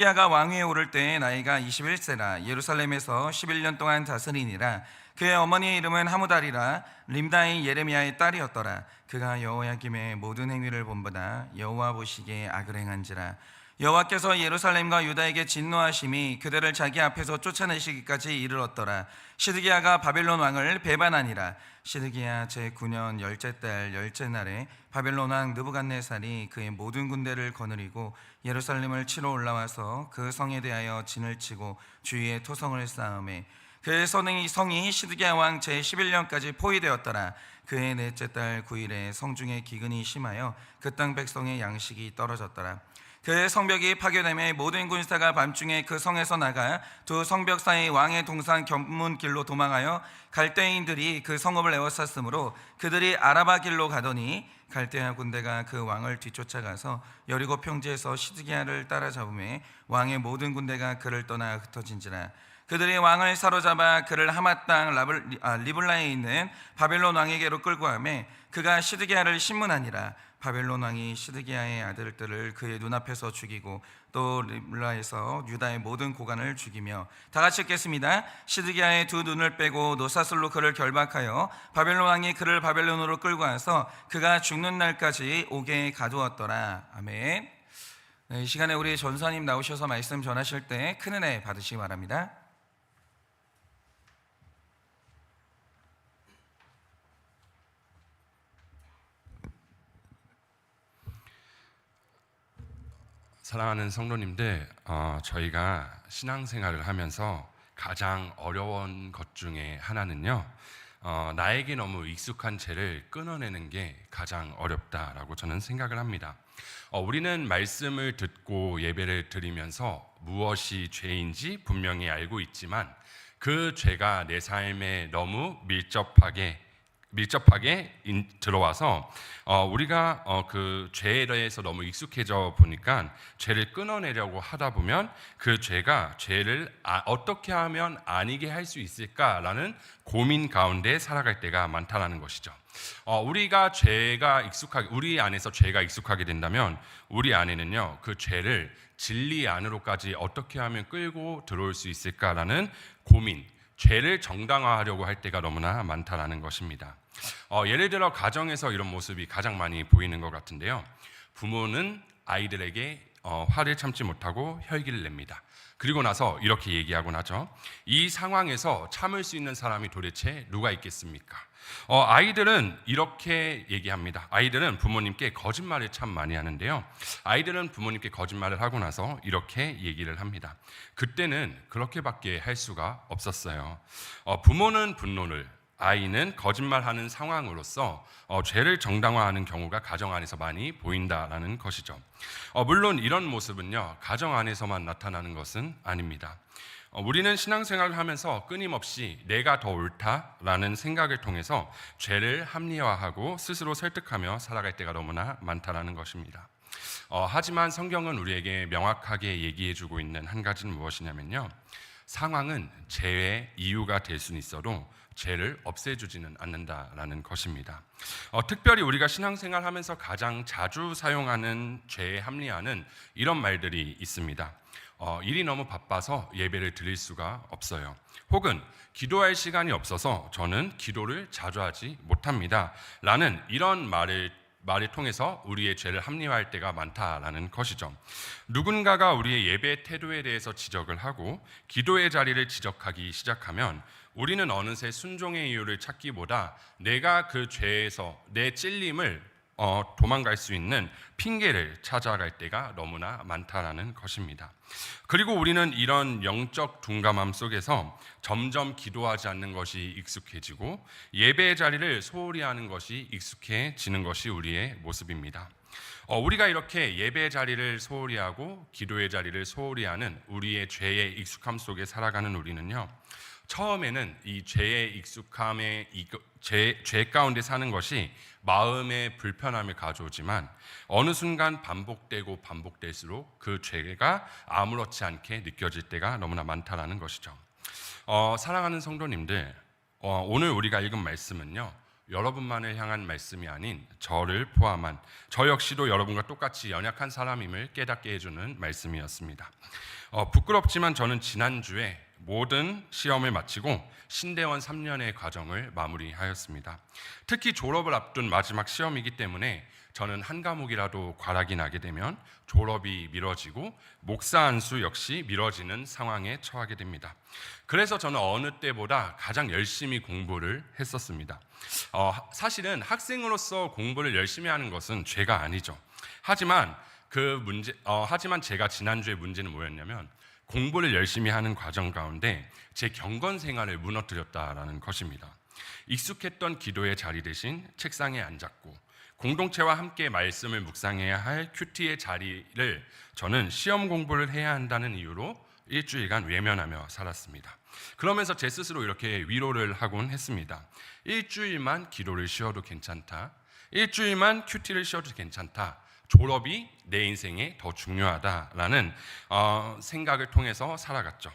시드기야가 왕위에 오를 때 나이가 21세라 예루살렘에서 11년 동안 다스리니라. 그의 어머니의 이름은 하무달이라 림다의 예레미야의 딸이었더라. 그가 여호야김의 모든 행위를 본보다 여호와 보시기에 악을 행한지라. 여호와께서 예루살렘과 유다에게 진노하심이 그들을 자기 앞에서 쫓아내시기까지 이르렀더라. 시드기야가 바벨론 왕을 배반하니라. 시드기야 제9년 열째 달 열째 날에 바벨론 왕 느부갓네살이 그의 모든 군대를 거느리고 예루살렘을 치러 올라와서 그 성에 대하여 진을 치고 주위에 토성을 쌓음에 그의 성이 시드기야 왕 제11년까지 포위되었더라. 그의 넷째 달 9일에 성중에 기근이 심하여 그 땅 백성의 양식이 떨어졌더라. 그의 성벽이 파괴됨에 모든 군사가 밤중에 그 성에서 나가 두 성벽 사이 왕의 동산 견문길로 도망하여 갈대인들이 그 성읍을 에워쌌으므로 그들이 아라바 길로 가더니 갈대아 군대가 그 왕을 뒤쫓아가서 여리고 평지에서 시드기야를 따라잡음에 왕의 모든 군대가 그를 떠나 흩어진지라. 그들이 왕을 사로잡아 그를 하맛 땅 리블라에 있는 바벨론 왕에게로 끌고 가매 그가 시드기야를 신문하니라. 바벨론 왕이 시드기야의 아들들을 그의 눈앞에서 죽이고 또 리블라에서 유다의 모든 고관을 죽이며, 다 같이 읽겠습니다. 시드기야의 두 눈을 빼고 노사슬로 그를 결박하여 바벨론 왕이 그를 바벨론으로 끌고 와서 그가 죽는 날까지 옥에 가두었더라. 아멘. 이 시간에 우리 전사님 나오셔서 말씀 전하실 때 큰 은혜 받으시기 바랍니다. 사랑하는 성도님들, 저희가 신앙생활을 하면서 가장 어려운 것 중에 하나는요, 나에게 너무 익숙한 죄를 끊어내는 게 가장 어렵다라고 저는 생각을 합니다. 우리는 말씀을 듣고 예배를 드리면서 무엇이 죄인지 분명히 알고 있지만 그 죄가 내 삶에 너무 밀접하게 들어와서 우리가 그 죄에 대해서 너무 익숙해져 보니까 죄를 끊어내려고 하다 보면 그 죄를 어떻게 하면 아니게 할 수 있을까라는 고민 가운데 살아갈 때가 많다라는 것이죠. 우리 안에서 죄가 익숙하게 된다면 우리 안에는요, 그 죄를 진리 안으로까지 어떻게 하면 끌고 들어올 수 있을까라는 고민, 죄를 정당화하려고 할 때가 너무나 많다라는 것입니다. 예를 들어 가정에서 이런 모습이 가장 많이 보이는 것 같은데요. 부모는 아이들에게 화를 참지 못하고 혈기를 냅니다. 그리고 나서 이렇게 얘기하곤 하죠. 이 상황에서 참을 수 있는 사람이 도대체 누가 있겠습니까? 아이들은 이렇게 얘기합니다. 아이들은 부모님께 거짓말을 참 많이 하는데요. 아이들은 부모님께 거짓말을 하고 나서 이렇게 얘기를 합니다. 그때는 그렇게밖에 할 수가 없었어요. 부모는 분노를, 아이는 거짓말하는 상황으로서 죄를 정당화하는 경우가 가정 안에서 많이 보인다라는 것이죠. 물론 이런 모습은요, 가정 안에서만 나타나는 것은 아닙니다. 우리는 신앙생활을 하면서 끊임없이 내가 더 옳다라는 생각을 통해서 죄를 합리화하고 스스로 설득하며 살아갈 때가 너무나 많다라는 것입니다. 하지만 성경은 우리에게 명확하게 얘기해주고 있는 한 가지는 무엇이냐면요, 상황은 죄의 이유가 될 수는 있어도 죄를 없애주지는 않는다라는 것입니다. 특별히 우리가 신앙생활 하면서 가장 자주 사용하는 죄의 합리화는 이런 말들이 있습니다. 일이 너무 바빠서 예배를 드릴 수가 없어요. 혹은 기도할 시간이 없어서 저는 기도를 자주 하지 못합니다. 라는 이런 말을 통해서 우리의 죄를 합리화할 때가 많다라는 것이죠. 누군가가 우리의 예배 태도에 대해서 지적을 하고 기도의 자리를 지적하기 시작하면 우리는 어느새 순종의 이유를 찾기보다 내가 그 죄에서 내 찔림을 도망갈 수 있는 핑계를 찾아갈 때가 너무나 많다라는 것입니다. 그리고 우리는 이런 영적 둔감함 속에서 점점 기도하지 않는 것이 익숙해지고 예배의 자리를 소홀히 하는 것이 익숙해지는 것이 우리의 모습입니다. 우리가 이렇게 예배의 자리를 소홀히 하고 기도의 자리를 소홀히 하는 우리의 죄의 익숙함 속에 살아가는 우리는요, 처음에는 이 죄의 익숙함에 죄 가운데 사는 것이 마음의 불편함을 가져오지만 어느 순간 반복될수록 그 죄가 아무렇지 않게 느껴질 때가 너무나 많다라는 것이죠. 사랑하는 성도님들, 오늘 우리가 읽은 말씀은요, 여러분만을 향한 말씀이 아닌 저를 포함한 저 역시도 여러분과 똑같이 연약한 사람임을 깨닫게 해주는 말씀이었습니다. 부끄럽지만 저는 지난주에 모든 시험을 마치고 신대원 3년의 과정을 마무리하였습니다. 특히 졸업을 앞둔 마지막 시험이기 때문에 저는 한 과목이라도 과락이 나게 되면 졸업이 미뤄지고 목사 안수 역시 미뤄지는 상황에 처하게 됩니다. 그래서 저는 어느 때보다 가장 열심히 공부를 했었습니다. 사실은 학생으로서 공부를 열심히 하는 것은 죄가 아니죠. 하지만 하지만 제가 지난주에 문제는 뭐였냐면 공부를 열심히 하는 과정 가운데 제 경건 생활을 무너뜨렸다라는 것입니다. 익숙했던 기도의 자리 대신 책상에 앉았고 공동체와 함께 말씀을 묵상해야 할 큐티의 자리를 저는 시험 공부를 해야 한다는 이유로 일주일간 외면하며 살았습니다. 그러면서 제 스스로 이렇게 위로를 하곤 했습니다. 일주일만 기도를 쉬어도 괜찮다. 일주일만 큐티를 쉬어도 괜찮다. 졸업이 내 인생에 더 중요하다라는 생각을 통해서 살아갔죠.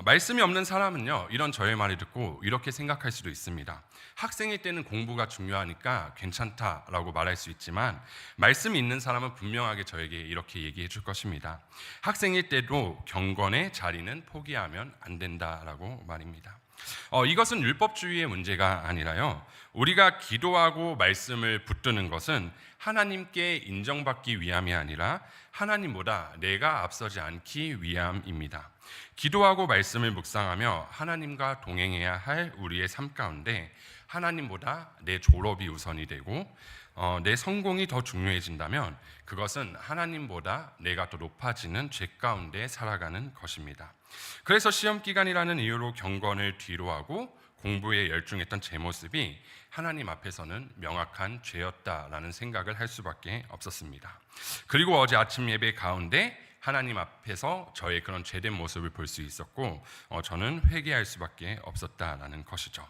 말씀이 없는 사람은요, 이런 저의 말을 듣고 이렇게 생각할 수도 있습니다. 학생일 때는 공부가 중요하니까 괜찮다라고 말할 수 있지만 말씀이 있는 사람은 분명하게 저에게 이렇게 얘기해 줄 것입니다. 학생일 때도 경건의 자리는 포기하면 안 된다라고 말입니다. 이것은 율법주의의 문제가 아니라요, 우리가 기도하고 말씀을 붙드는 것은 하나님께 인정받기 위함이 아니라 하나님보다 내가 앞서지 않기 위함입니다. 기도하고 말씀을 묵상하며 하나님과 동행해야 할 우리의 삶 가운데 하나님보다 내 졸업이 우선이 되고 내 성공이 더 중요해진다면 그것은 하나님보다 내가 더 높아지는 죄 가운데 살아가는 것입니다. 그래서 시험 기간이라는 이유로 경건을 뒤로하고 공부에 열중했던 제 모습이 하나님 앞에서는 명확한 죄였다라는 생각을 할 수밖에 없었습니다. 그리고 어제 아침 예배 가운데 하나님 앞에서 저의 그런 죄된 모습을 볼 수 있었고 저는 회개할 수밖에 없었다라는 것이죠.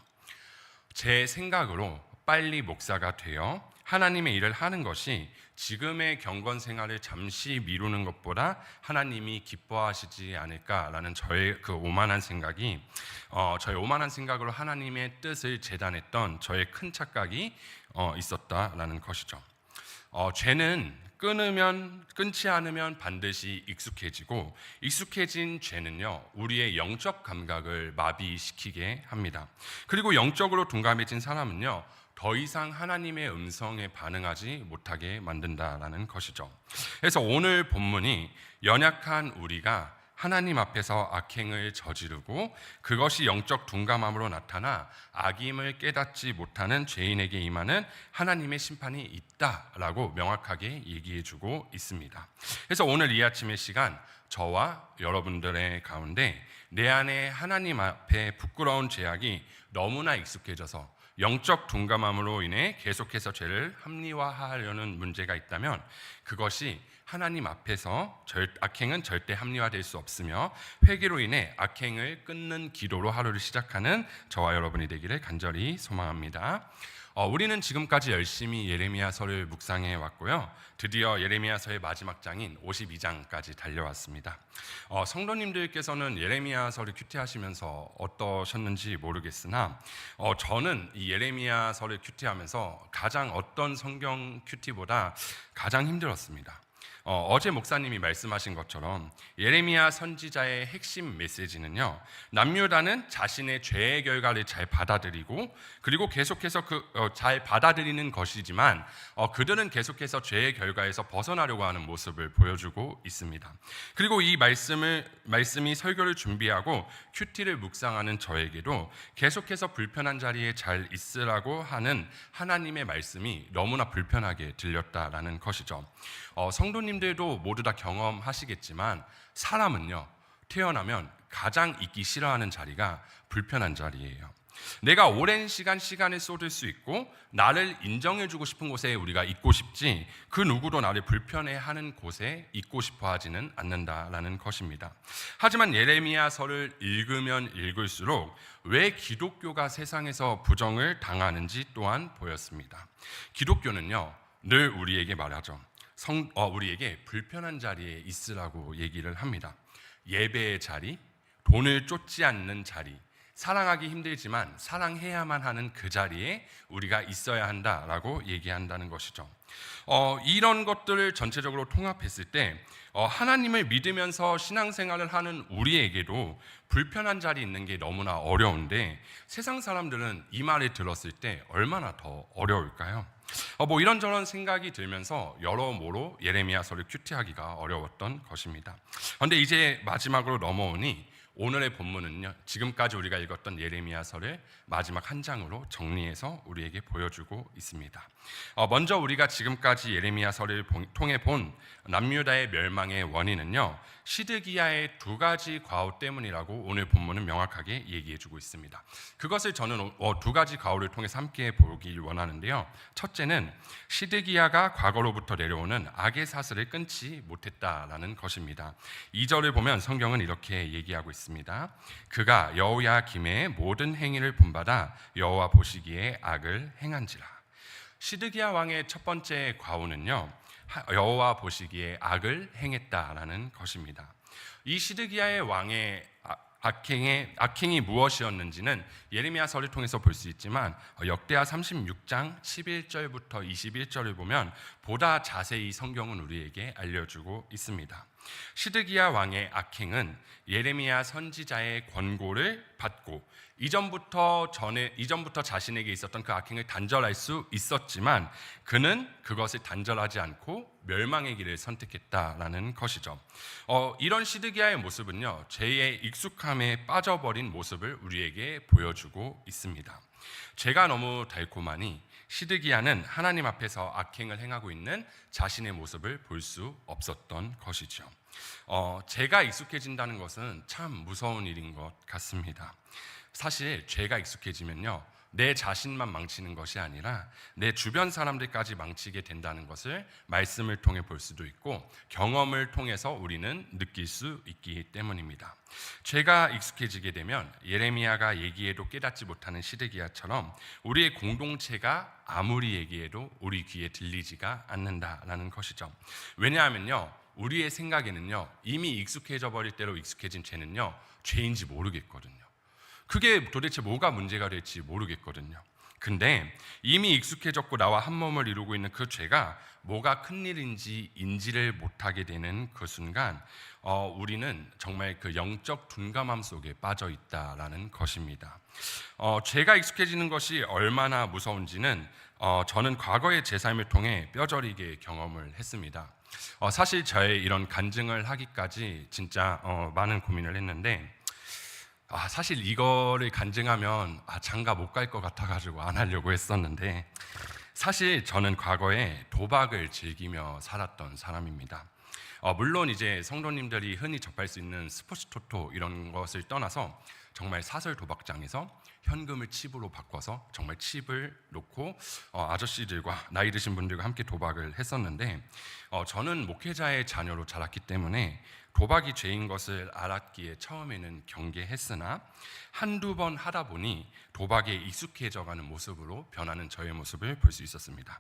제 생각으로 빨리 목사가 되어 하나님의 일을 하는 것이 지금의 경건 생활을 잠시 미루는 것보다 하나님이 기뻐하시지 않을까라는 저의 그 오만한 생각이 저의 오만한 생각으로 하나님의 뜻을 재단했던 저의 큰 착각이 있었다라는 것이죠. 죄는 끊지 않으면 반드시 익숙해지고 익숙해진 죄는요, 우리의 영적 감각을 마비시키게 합니다. 그리고 영적으로 둔감해진 사람은요, 더 이상 하나님의 음성에 반응하지 못하게 만든다라는 것이죠. 그래서 오늘 본문이 연약한 우리가 하나님 앞에서 악행을 저지르고 그것이 영적 둔감함으로 나타나 악임을 깨닫지 못하는 죄인에게 임하는 하나님의 심판이 있다라고 명확하게 얘기해주고 있습니다. 그래서 오늘 이 아침의 시간 저와 여러분들의 가운데 내 안에 하나님 앞에 부끄러운 죄악이 너무나 익숙해져서 영적 둔감함으로 인해 계속해서 죄를 합리화하려는 문제가 있다면 그것이 하나님 앞에서 악행은 절대 합리화될 수 없으며 회개로 인해 악행을 끊는 기도로 하루를 시작하는 저와 여러분이 되기를 간절히 소망합니다. 우리는 지금까지 열심히 예레미야서를 묵상해 왔고요. 드디어 예레미야서의 마지막 장인 52장까지 달려왔습니다. 성도님들께서는 예레미야서를 큐티하시면서 어떠셨는지 모르겠으나 저는 이 예레미야서를 큐티하면서 가장 어떤 성경 큐티보다 가장 힘들었습니다. 어제 목사님이 말씀하신 것처럼 예레미야 선지자의 핵심 메시지는요, 남유다는 자신의 죄의 결과를 잘 받아들이고 그리고 계속해서 잘 받아들이는 것이지만 그들은 계속해서 죄의 결과에서 벗어나려고 하는 모습을 보여주고 있습니다. 그리고 이 말씀이 설교를 준비하고 큐티를 묵상하는 저에게도 계속해서 불편한 자리에 잘 있으라고 하는 하나님의 말씀이 너무나 불편하게 들렸다라는 것이죠. 성도님들도 모두 다 경험하시겠지만 사람은요, 태어나면 가장 있기 싫어하는 자리가 불편한 자리예요. 내가 오랜 시간을 쏟을 수 있고 나를 인정해주고 싶은 곳에 우리가 있고 싶지 그 누구도 나를 불편해하는 곳에 있고 싶어 하지는 않는다라는 것입니다. 하지만 예레미야서를 읽으면 읽을수록 왜 기독교가 세상에서 부정을 당하는지 또한 보였습니다. 기독교는요, 늘 우리에게 말하죠. 우리에게 불편한 자리에 있으라고 얘기를 합니다. 예배의 자리, 돈을 쫓지 않는 자리, 사랑하기 힘들지만 사랑해야만 하는 그 자리에 우리가 있어야 한다라고 얘기한다는 것이죠. 이런 것들을 전체적으로 통합했을 때 하나님을 믿으면서 신앙생활을 하는 우리에게도 불편한 자리에 있는 게 너무나 어려운데 세상 사람들은 이 말을 들었을 때 얼마나 더 어려울까요? 뭐 이런저런 생각이 들면서 여러모로 예레미야서를 큐티하기가 어려웠던 것입니다. 그런데 이제 마지막으로 넘어오니 오늘의 본문은요, 지금까지 우리가 읽었던 예레미야서를 마지막 한 장으로 정리해서 우리에게 보여주고 있습니다. 먼저 우리가 지금까지 예레미야서를 통해 본 남유다의 멸망의 원인은요, 시드기야의 두 가지 과오 때문이라고 오늘 본문은 명확하게 얘기해주고 있습니다. 그것을 저는 두 가지 과오를 통해서 함께 보길 원하는데요. 첫째는 시드기야가 과거로부터 내려오는 악의 사슬을 끊지 못했다라는 것입니다. 2절을 보면 성경은 이렇게 얘기하고 있습니다. 그가 여호야김의 모든 행위를 본받아 여호와 보시기에 악을 행한지라. 시드기야 왕의 첫 번째 과오는요, 여호와 보시기에 악을 행했다라는 것입니다. 이 시드기야의 왕의 악행이 무엇이었는지는 예레미야서를 통해서 볼 수 있지만 역대하 36장 11절부터 21절을 보면 보다 자세히 성경은 우리에게 알려주고 있습니다. 시드기야 왕의 악행은 예레미야 선지자의 권고를 받고 이전부터 자신에게 있었던 그 악행을 단절할 수 있었지만 그는 그것을 단절하지 않고 멸망의 길을 선택했다라는 것이죠. 이런 시드기야의 모습은요, 죄의 익숙함에 빠져버린 모습을 우리에게 보여주고 있습니다. 죄가 너무 달콤하니 시드기야는 하나님 앞에서 악행을 행하고 있는 자신의 모습을 볼 수 없었던 것이죠. 죄가 익숙해진다는 것은 참 무서운 일인 것 같습니다. 사실 죄가 익숙해지면요, 내 자신만 망치는 것이 아니라 내 주변 사람들까지 망치게 된다는 것을 말씀을 통해 볼 수도 있고 경험을 통해서 우리는 느낄 수 있기 때문입니다. 죄가 익숙해지게 되면 예레미야가 얘기해도 깨닫지 못하는 시드기야처럼 우리의 공동체가 아무리 얘기해도 우리 귀에 들리지가 않는다라는 것이죠. 왜냐하면요, 우리의 생각에는요, 이미 익숙해져 버릴 대로 익숙해진 죄는요, 죄인지 모르겠거든요. 그게 도대체 뭐가 문제가 될지 모르겠거든요. 근데 이미 익숙해졌고 나와 한 몸을 이루고 있는 그 죄가 뭐가 큰일인지 인지를 못하게 되는 그 순간 우리는 정말 그 영적 둔감함 속에 빠져 있다라는 것입니다. 죄가 익숙해지는 것이 얼마나 무서운지는 저는 과거의 제 삶을 통해 뼈저리게 경험을 했습니다. 사실 저의 이런 간증을 하기까지 진짜 많은 고민을 했는데 사실 이거를 간증하면 장가 못 갈 것 같아가지고 안 하려고 했었는데 사실 저는 과거에 도박을 즐기며 살았던 사람입니다. 물론 이제 성도님들이 흔히 접할 수 있는 스포츠 토토 이런 것을 떠나서 정말 사설 도박장에서 현금을 칩으로 바꿔서 정말 칩을 놓고 아저씨들과 나이 드신 분들과 함께 도박을 했었는데 저는 목회자의 자녀로 자랐기 때문에 도박이 죄인 것을 알았기에 처음에는 경계했으나 한두 번 하다 보니 도박에 익숙해져가는 모습으로 변하는 저의 모습을 볼 수 있었습니다.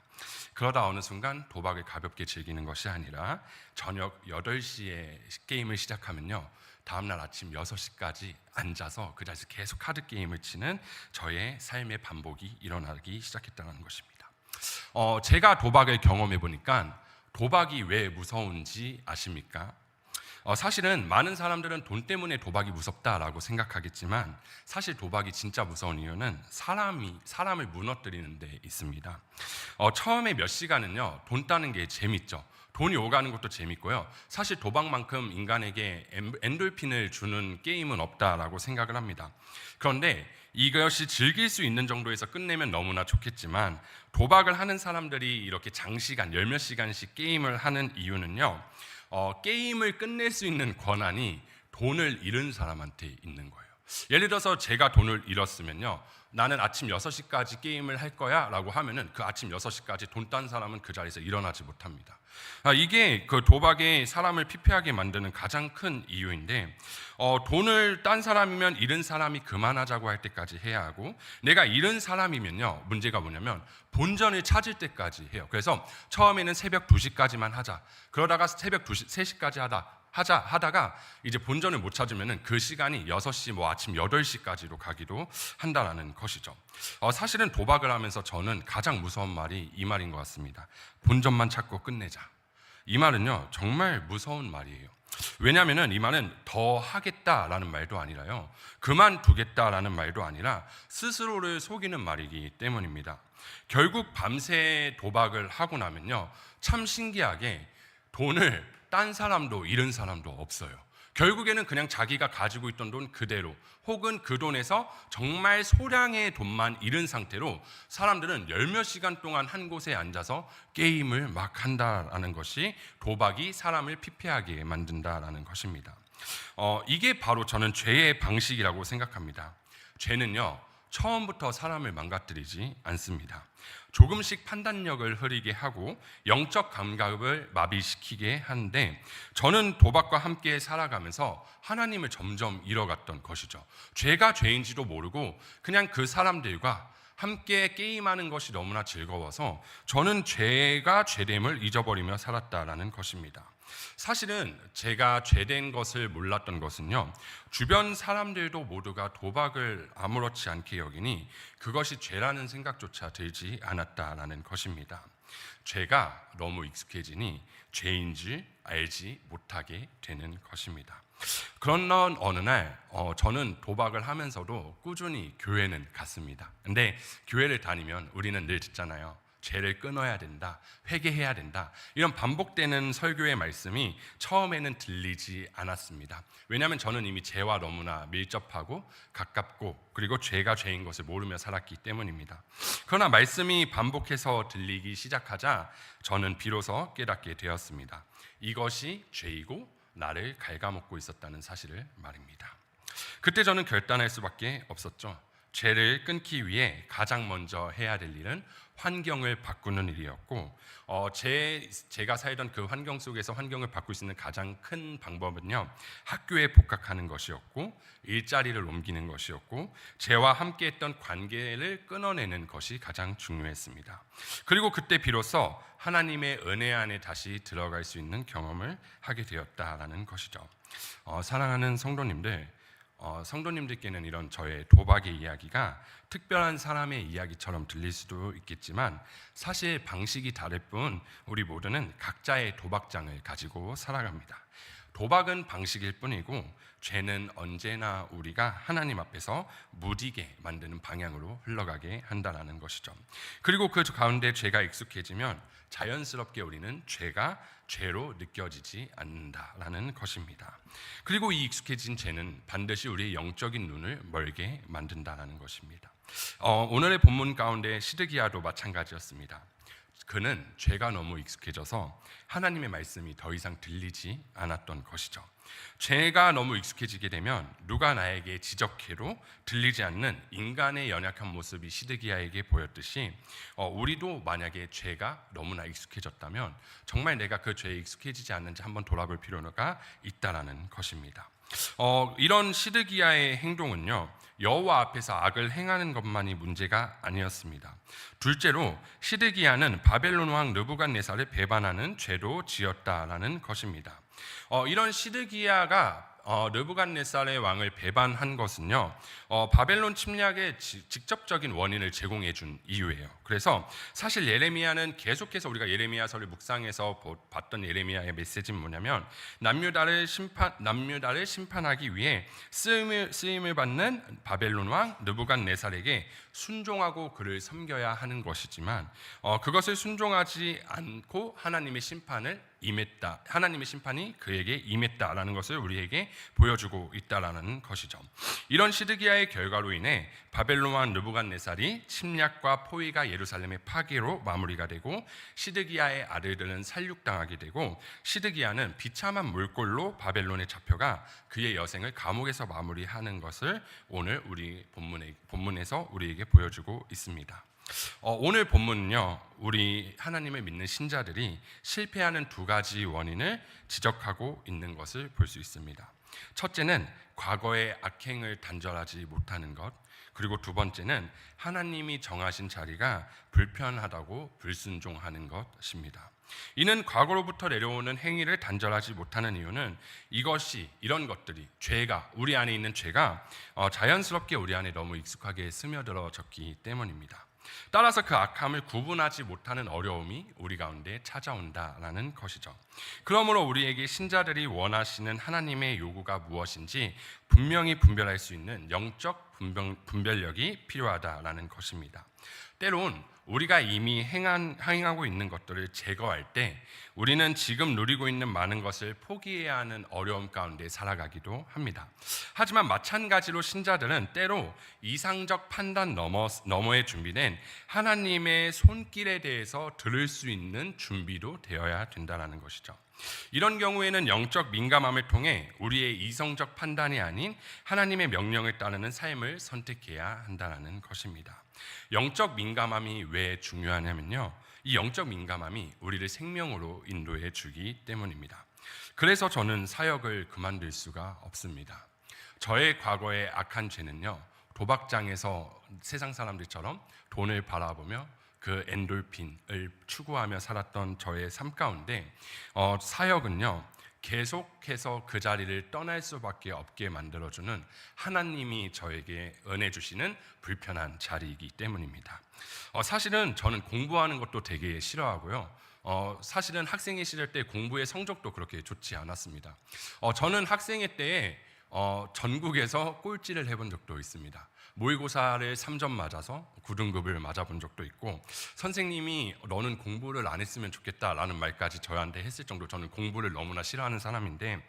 그러다 어느 순간 도박을 가볍게 즐기는 것이 아니라 저녁 8시에 게임을 시작하면요, 다음날 아침 6시까지 앉아서 그 자리에서 계속 카드 게임을 치는 저의 삶의 반복이 일어나기 시작했다는 것입니다. 제가 도박을 경험해 보니까 도박이 왜 무서운지 아십니까? 사실은 많은 사람들은 돈 때문에 도박이 무섭다라고 생각하겠지만 사실 도박이 진짜 무서운 이유는 사람을 무너뜨리는 데 있습니다. 처음에 몇 시간은요, 돈 따는 게 재밌죠. 돈이 오가는 것도 재밌고요. 사실 도박만큼 인간에게 엔돌핀을 주는 게임은 없다라고 생각을 합니다. 그런데 이것이 즐길 수 있는 정도에서 끝내면 너무나 좋겠지만 도박을 하는 사람들이 이렇게 장시간, 열몇 시간씩 게임을 하는 이유는요, 게임을 끝낼 수 있는 권한이 돈을 잃은 사람한테 있는 거예요. 예를 들어서 제가 돈을 잃었으면요, 나는 아침 6시까지 게임을 할 거야 라고 하면은 그 아침 6시까지 돈 딴 사람은 그 자리에서 일어나지 못합니다. 이게 그 도박에 사람을 피폐하게 만드는 가장 큰 이유인데 돈을 딴 사람이면 잃은 사람이 그만하자고 할 때까지 해야 하고 내가 잃은 사람이면요, 문제가 뭐냐면 본전을 찾을 때까지 해요. 그래서 처음에는 새벽 2시까지만 하자, 그러다가 새벽 2시, 3시까지 하다가 이제 본전을 못 찾으면은 그 시간이 6시 뭐 아침 8시까지로 가기도 한다라는 것이죠. 사실은 도박을 하면서 저는 가장 무서운 말이 이 말인 것 같습니다. 본전만 찾고 끝내자. 이 말은요 정말 무서운 말이에요. 왜냐하면 이 말은 더 하겠다라는 말도 아니라요, 그만두겠다라는 말도 아니라 스스로를 속이는 말이기 때문입니다. 결국 밤새 도박을 하고 나면요 참 신기하게 돈을 딴 사람도 잃은 사람도 없어요. 결국에는 그냥 자기가 가지고 있던 돈 그대로, 혹은 그 돈에서 정말 소량의 돈만 잃은 상태로 사람들은 열몇 시간 동안 한 곳에 앉아서 게임을 막 한다라는 것이 도박이 사람을 피폐하게 만든다라는 것입니다. 이게 바로 저는 죄의 방식이라고 생각합니다. 죄는요 처음부터 사람을 망가뜨리지 않습니다. 조금씩 판단력을 흐리게 하고 영적 감각을 마비시키게 하는데, 저는 도박과 함께 살아가면서 하나님을 점점 잃어갔던 것이죠. 죄가 죄인지도 모르고 그냥 그 사람들과 함께 게임하는 것이 너무나 즐거워서 저는 죄가 죄됨을 잊어버리며 살았다라는 것입니다. 사실은 제가 죄된 것을 몰랐던 것은요, 주변 사람들도 모두가 도박을 아무렇지 않게 여기니 그것이 죄라는 생각조차 들지 않았다라는 것입니다. 죄가 너무 익숙해지니 죄인지 알지 못하게 되는 것입니다. 그런 어느 날 저는 도박을 하면서도 꾸준히 교회는 갔습니다. 근데 교회를 다니면 우리는 늘 듣잖아요. 죄를 끊어야 된다, 회개해야 된다, 이런 반복되는 설교의 말씀이 처음에는 들리지 않았습니다. 왜냐하면 저는 이미 죄와 너무나 밀접하고 가깝고 그리고 죄가 죄인 것을 모르며 살았기 때문입니다. 그러나 말씀이 반복해서 들리기 시작하자 저는 비로소 깨닫게 되었습니다. 이것이 죄이고 나를 갉아먹고 있었다는 사실을 말입니다. 그때 저는 결단할 수밖에 없었죠. 죄를 끊기 위해 가장 먼저 해야 될 일은 환경을 바꾸는 일이었고, 제가 살던 그 환경 속에서 환경을 바꿀 수 있는 가장 큰 방법은요, 학교에 복학하는 것이었고, 일자리를 옮기는 것이었고, 죄와 함께했던 관계를 끊어내는 것이 가장 중요했습니다. 그리고 그때 비로소 하나님의 은혜 안에 다시 들어갈 수 있는 경험을 하게 되었다라는 것이죠. 사랑하는 성도님들, 성도님들께는 이런 저의 도박의 이야기가 특별한 사람의 이야기처럼 들릴 수도 있겠지만, 사실 방식이 다를 뿐 우리 모두는 각자의 도박장을 가지고 살아갑니다. 도박은 방식일 뿐이고 죄는 언제나 우리가 하나님 앞에서 무디게 만드는 방향으로 흘러가게 한다는 것이죠. 그리고 그 가운데 죄가 익숙해지면 자연스럽게 우리는 죄가 죄로 느껴지지 않는다라는 것입니다. 그리고 이 익숙해진 죄는 반드시 우리의 영적인 눈을 멀게 만든다라는 것입니다. 오늘의 본문 가운데 시드기야도 마찬가지였습니다. 그는 죄가 너무 익숙해져서 하나님의 말씀이 더 이상 들리지 않았던 것이죠. 죄가 너무 익숙해지게 되면 누가 나에게 지적해도 들리지 않는 인간의 연약한 모습이 시드기야에게 보였듯이 우리도 만약에 죄가 너무나 익숙해졌다면 정말 내가 그 죄에 익숙해지지 않는지 한번 돌아볼 필요가 있다라는 것입니다. 이런 시드기야의 행동은요, 여호와 앞에서 악을 행하는 것만이 문제가 아니었습니다. 둘째로 시드기야는 바벨론 왕 느부갓네살을 배반하는 죄도 지었다라는 것입니다. 이런 시드기야가 느부갓네살의 왕을 배반한 것은요, 바벨론 침략의 직접적인 원인을 제공해 준 이유예요. 그래서 사실 예레미야는 계속해서 우리가 예레미야서를 묵상해서 봤던 예레미야의 메시지는 뭐냐면, 남유다를 심판하기 위해 쓰임을 받는 바벨론 왕 느부갓네살에게 순종하고 그를 섬겨야 하는 것이지만, 그것을 순종하지 않고 하나님의 심판이 그에게 임했다라는 것을 우리에게 보여주고 있다라는 것이죠. 이런 시드기야의 결과로 인해 바벨론 왕 느부갓네살이 침략과 포위가 예루살렘의 파괴로 마무리가 되고, 시드기야의 아들들은 살육당하게 되고, 시드기야는 비참한 물꼴로 바벨론에 잡혀가 그의 여생을 감옥에서 마무리하는 것을 오늘 우리 본문에서 우리에게 보여주고 있습니다. 오늘 본문은요, 우리 하나님을 믿는 신자들이 실패하는 두 가지 원인을 지적하고 있는 것을 볼 수 있습니다. 첫째는 과거의 악행을 단절하지 못하는 것, 그리고 두 번째는 하나님이 정하신 자리가 불편하다고 불순종하는 것입니다. 이는 과거로부터 내려오는 행위를 단절하지 못하는 이유는 이런 것들이 우리 안에 있는 죄가 자연스럽게 우리 안에 너무 익숙하게 스며들어졌기 때문입니다. 따라서 그 악함을 구분하지 못하는 어려움이 우리 가운데 찾아온다라는 것이죠. 그러므로 우리에게 신자들이 원하시는 하나님의 요구가 무엇인지 분명히 분별할 수 있는 영적 분별력이 필요하다라는 것입니다. 때론 우리가 이미 행하고 있는 것들을 제거할 때 우리는 지금 누리고 있는 많은 것을 포기해야 하는 어려움 가운데 살아가기도 합니다. 하지만 마찬가지로 신자들은 때로 이상적 판단 너머에 준비된 하나님의 손길에 대해서 들을 수 있는 준비도 되어야 된다는 것이죠. 이런 경우에는 영적 민감함을 통해 우리의 이성적 판단이 아닌 하나님의 명령을 따르는 삶을 선택해야 한다는 것입니다. 영적 민감함이 왜 중요하냐면요, 이 영적 민감함이 우리를 생명으로 인도해 주기 때문입니다. 그래서 저는 사역을 그만둘 수가 없습니다. 저의 과거의 악한 죄는요, 도박장에서 세상 사람들처럼 돈을 바라보며 그 엔돌핀을 추구하며 살았던 저의 삶 가운데 사역은요, 계속해서 그 자리를 떠날 수밖에 없게 만들어주는 하나님이 저에게 은혜 주시는 불편한 자리이기 때문입니다. 사실은 저는 공부하는 것도 되게 싫어하고요. 사실은 학생의 시절 때 공부의 성적도 그렇게 좋지 않았습니다. 저는 학생회 때에 전국에서 꼴찌를 해본 적도 있습니다. 모의고사를 3점 맞아서 9등급을 맞아본 적도 있고, 선생님이 너는 공부를 안 했으면 좋겠다라는 말까지 저한테 했을 정도 저는 공부를 너무나 싫어하는 사람인데,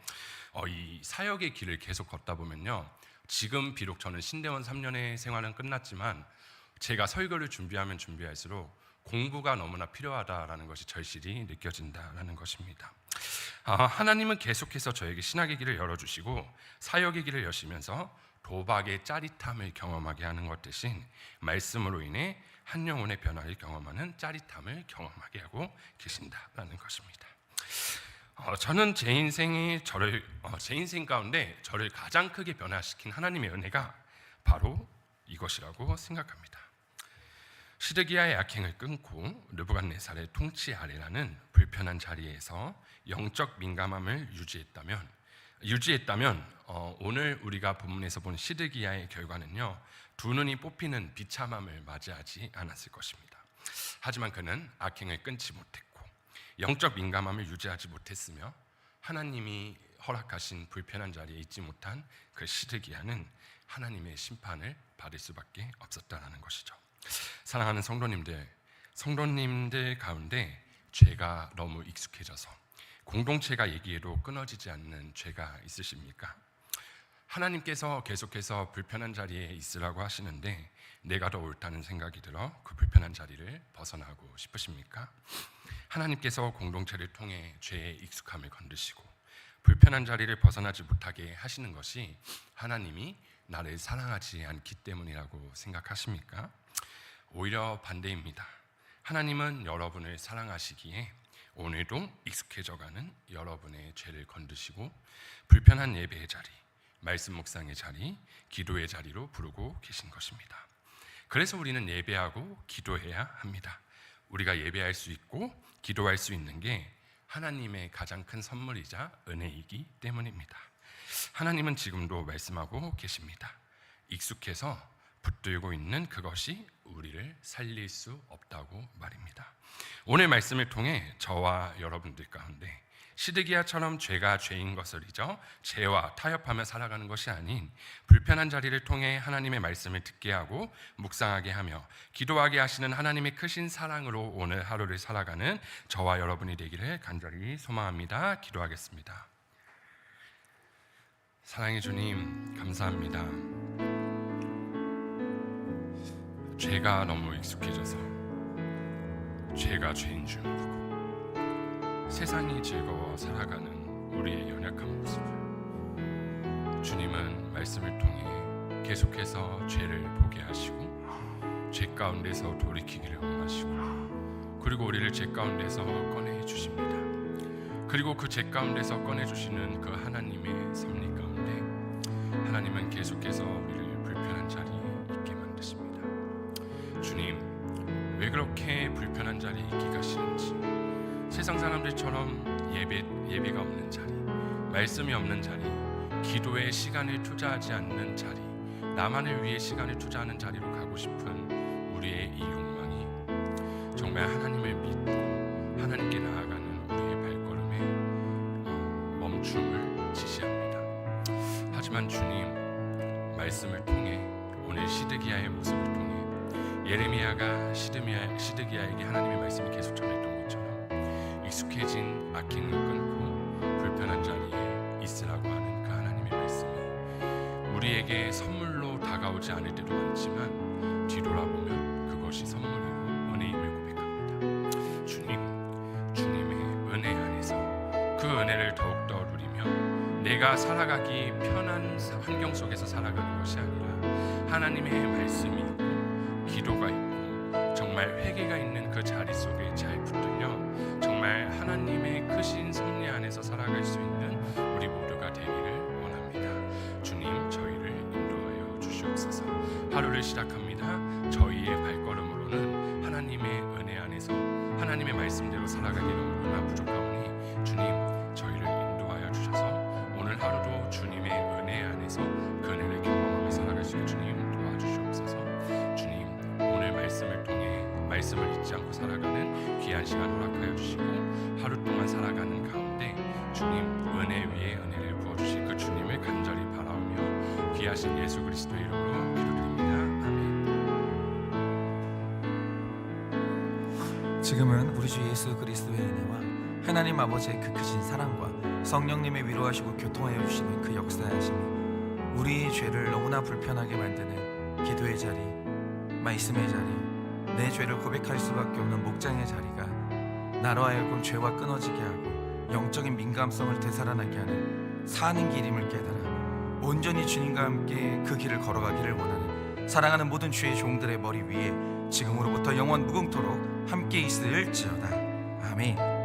이 사역의 길을 계속 걷다 보면요, 지금 비록 저는 신대원 3년의 생활은 끝났지만 제가 설교를 준비하면 준비할수록 공부가 너무나 필요하다라는 것이 절실히 느껴진다라는 것입니다. 하나님은 계속해서 저에게 신학의 길을 열어주시고 사역의 길을 여시면서 도박의 짜릿함을 경험하게 하는 것 대신 말씀으로 인해 한 영혼의 변화를 경험하는 짜릿함을 경험하게 하고 계신다라는 것입니다. 저는 제 인생 가운데 저를 가장 크게 변화시킨 하나님의 은혜가 바로 이것이라고 생각합니다. 시드기야의 악행을 끊고 느부갓네살의 통치 아래라는 불편한 자리에서 영적 민감함을 유지했다면 오늘 우리가 본문에서 본 시드기야의 결과는요, 두 눈이 뽑히는 비참함을 맞이하지 않았을 것입니다. 하지만 그는 악행을 끊지 못했고 영적 민감함을 유지하지 못했으며 하나님이 허락하신 불편한 자리에 있지 못한 그 시드기야는 하나님의 심판을 받을 수밖에 없었다는 것이죠. 사랑하는 성도님들 가운데 죄가 너무 익숙해져서 공동체가 얘기해도 끊어지지 않는 죄가 있으십니까? 하나님께서 계속해서 불편한 자리에 있으라고 하시는데 내가 더 옳다는 생각이 들어 그 불편한 자리를 벗어나고 싶으십니까? 하나님께서 공동체를 통해 죄의 익숙함을 건드시고 불편한 자리를 벗어나지 못하게 하시는 것이 하나님이 나를 사랑하지 않기 때문이라고 생각하십니까? 오히려 반대입니다. 하나님은 여러분을 사랑하시기에 오늘도 익숙해져가는 여러분의 죄를 건드시고 불편한 예배의 자리, 말씀 묵상의 자리, 기도의 자리로 부르고 계신 것입니다. 그래서 우리는 예배하고 기도해야 합니다. 우리가 예배할 수 있고 기도할 수 있는 게 하나님의 가장 큰 선물이자 은혜이기 때문입니다. 하나님은 지금도 말씀하고 계십니다. 익숙해서 붙들고 있는 그것이 우리를 살릴 수 없다고 말입니다. 오늘 말씀을 통해 저와 여러분들 가운데 시드기야처럼 죄가 죄인 것을 잊어 죄와 타협하며 살아가는 것이 아닌 불편한 자리를 통해 하나님의 말씀을 듣게 하고 묵상하게 하며 기도하게 하시는 하나님의 크신 사랑으로 오늘 하루를 살아가는 저와 여러분이 되기를 간절히 소망합니다. 기도하겠습니다. 사랑의 주님, 감사합니다. 죄가 너무 익숙해져서 죄가 죄인 줄 모르고 세상이 즐거워 살아가는 우리의 연약한 모습을 주님은 말씀을 통해 계속해서 죄를 보게 하시고 죄 가운데서 돌이키기를 원하시고 그리고 우리를 죄 가운데서 꺼내 주십니다. 그리고 그 죄 가운데서 꺼내 주시는 그 하나님의 섭리 가운데 하나님은 계속해서 우리를 불편한 자리에 있게 만드십니다. 주님, 왜 그렇게 불편한 자리에 있기가 싫은지, 세상 사람들처럼 예배가 없는 자리, 말씀이 없는 자리, 기도에 시간을 투자하지 않는 자리, 나만을 위해 시간을 투자하는 자리로 가고 싶은 우리의 이 욕망이 정말 하나님을 믿고 하나님께 나아가는 우리의 발걸음에 멈춤을 지시합니다. 하지만 주님 말씀을 통해 오늘 시드기야의 모습을 통해 예레미야가 시드기야에게 하나님의 말씀을 계속 전했던 것처럼 익숙해진 악기는 끊고 불편한 자리에 있으라고 하는 그 하나님의 말씀이 우리에게 선물로 다가오지 않을 때도 많지만 뒤돌아보면 그것이 선물이고 은혜임을 고백합니다. 주님의 은혜 안에서 그 은혜를 더욱더 누리며 내가 살아가기 편한 환경 속에서 살아가는 것이 아니라 하나님의 말씀이 있고 기도가 있고 정말 회개가 있는 그 자리 속에 잘 붙들려 정말 하나님의 크신 섭리 안에서 살아갈 수 있는 우리 모두가 되기를 원합니다. 주님 저희를 인도하여 주시옵소서. 하루를 시작합니다. 저희의 발걸음으로는 하나님의 은혜 안에서 하나님의 말씀대로 살아가기 너무나 부족하오니 주님 저희를 인도하여 주셔서 오늘 하루도 주님의 은혜 안에서 그 은혜를 경험하며 살아갈 수 있는 주님 도와주시옵소서. 주님 오늘 말씀을 통해 말씀을 잊지 않고 살아가는 귀한 시간 허락하여 주시고 하루 동안 살아가는 가운데 주님 은혜 위에 은혜를 부어주신 그 주님을 간절히 바라오며 귀하신 예수 그리스도의 이름으로 기도드립니다. 아멘. 지금은 우리 주 예수 그리스도의 은혜와 하나님 아버지의 그 크신 사랑과 성령님의 위로하시고 교통하여 주시는 그 역사하심이 우리의 죄를 너무나 불편하게 만드는 기도의 자리, 말씀의 자리, 내 죄를 고백할 수밖에 없는 목장의 자리가 나로 하여금 죄와 끊어지게 하고 영적인 민감성을 되살아나게 하는 사는 길임을 깨달아 온전히 주님과 함께 그 길을 걸어가기를 원하는 사랑하는 모든 주의 종들의 머리 위에 지금으로부터 영원 무궁토록 함께 있을지어다. 아멘.